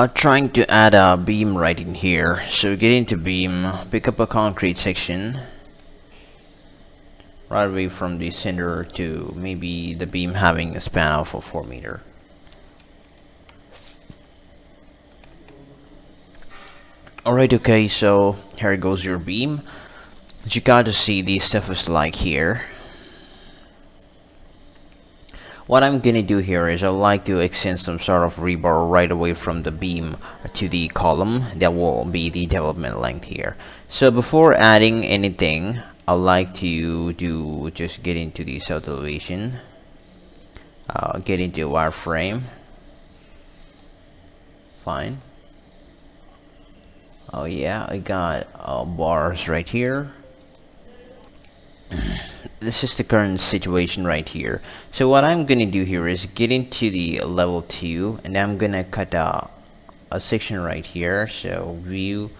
Trying to add a beam right in here. So get into beam, pick up a concrete section right away from the center to maybe the beam having a span of 4 meter. Alright, okay, so here goes your beam. But you got to see these stuff is like here. What I'm gonna do here is I like to extend some sort of rebar right away from the beam to the column. That will be the development length here. So before adding anything, I like to just get into the south elevation, get into wireframe. Fine. Oh yeah, I got bars right here. This is the current situation right here. So what I'm gonna do here is get into the level 2, and I'm gonna cut a section right here. So view,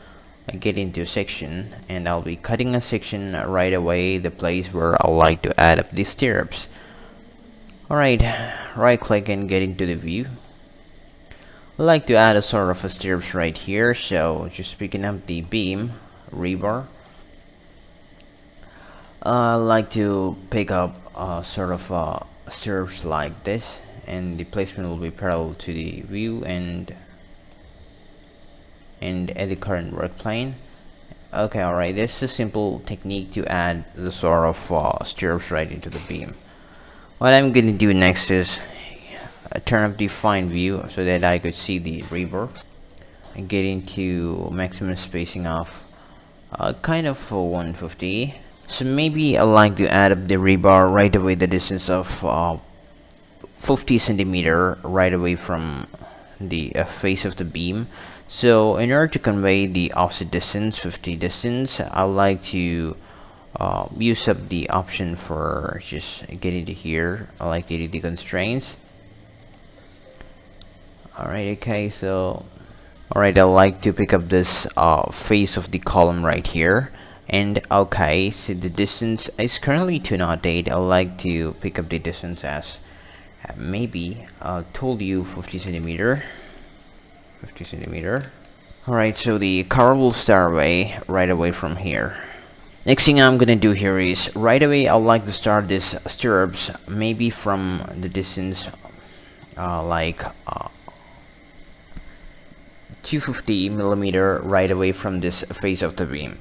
I get into a section, and I'll be cutting a section right away, the place where I like to add up the stirrups. Alright, right click and get into the view. I like to add a sort of a stirrups right here, so just picking up the beam rebar. I like to pick up sort of stirrups like this, and the placement will be parallel to the view and at the current work plane. Okay, alright, this is a simple technique to add the sort of stirrups right into the beam. What I'm gonna do next is turn up the fine view so that I could see the rebar and get into maximum spacing of kind of 150. So maybe I like to add up the rebar right away the distance of 50 centimeter right away from the face of the beam. So in order to convey the offset distance, 50 distance, I like to use up the option for just getting to here. I like to do the constraints. Alright, okay, so alright, I like to pick up this face of the column right here. And okay, so the distance is currently 208. I like to pick up the distance as maybe told you 50 centimeter. Alright, so the car will start away right away from here. Next thing I'm gonna do here is right away I like to start this stirrups maybe from the distance like 250 millimeter right away from this face of the beam.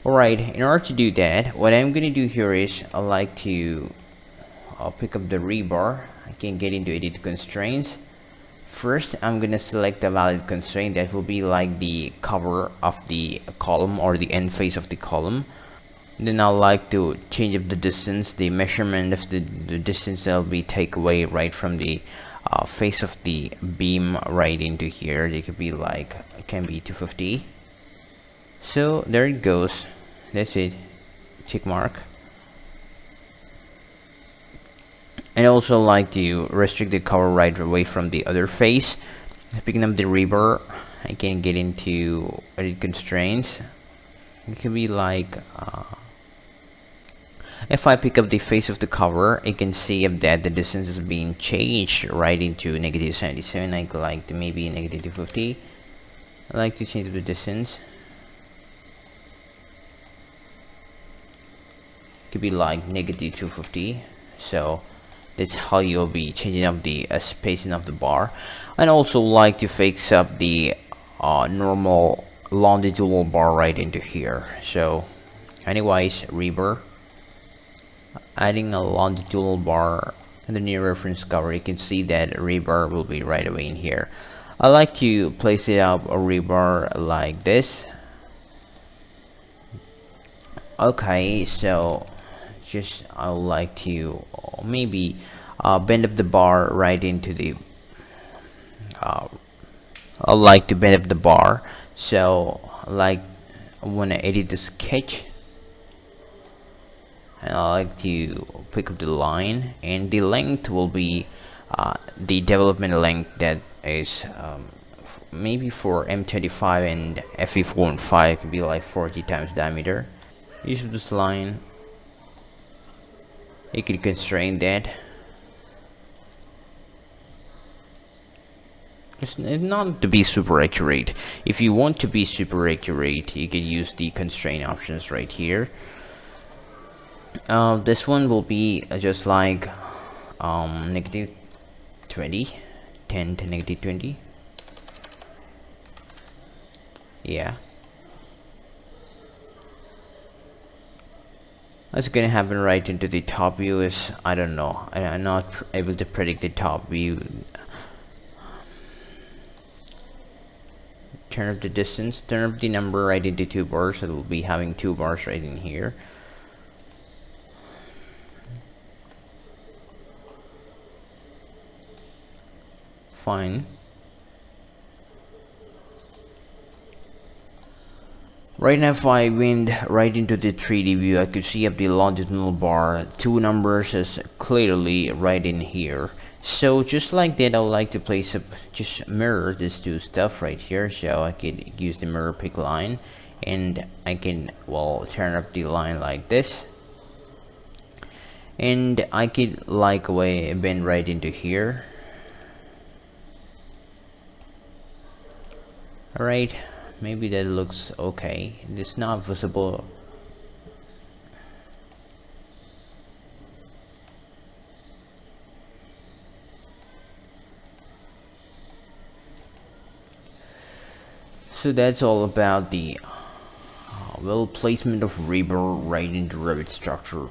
Alright, in order to do that, what I'm gonna do here is I like to pick up the rebar. I can get into edit constraints. First, I'm gonna select the valid constraint that will be like the cover of the column or the end face of the column. Then I like to change up the distance, the measurement of the distance that will be take away right from the face of the beam right into here. It could be like, it can be 250. So there it goes. That's it. Check mark. And also like to restrict the cover right away from the other face. Picking up the rebar, I can get into edit constraints. It can be like if I pick up the face of the cover, I can see if that the distance is being changed right into negative 77. I like to maybe negative 250. I like to change the distance. Could be like negative 250. So that's how you'll be changing up the spacing of the bar. And also like to fix up the normal longitudinal bar right into here. So anyways, rebar, adding a longitudinal bar in the near reference cover, you can see that rebar will be right away in here. I like to place it up a rebar like this. Okay, so just I would like to maybe bend up the bar right into the I like to bend up the bar, so like I want to edit the sketch, and I like to pick up the line, and the length will be the development length that is maybe for M25 and FE415 it could be like 40 times diameter. Use this line. You can constrain that. It's not to be super accurate. If you want to be super accurate, you can use the constraint options right here. This one will be just like negative 20, 10 to negative 20. Yeah. What's gonna happen right into the top view is, I don't know. I'm not able to predict the top view. Turn up the distance, turn up the number right into 2 bars, so it'll be having 2 bars right in here. Fine. Right now, if I went right into the 3D view, I could see up the longitudinal bar, 2 numbers is clearly right in here. So just like that, I would like to place up, just mirror these 2 stuff right here. So I could use the mirror pick line, and I can, well, turn up the line like this. And I could like way bend right into here. Alright, maybe that looks okay. It's not visible. So that's all about the well placement of rebar right into Revit Structure.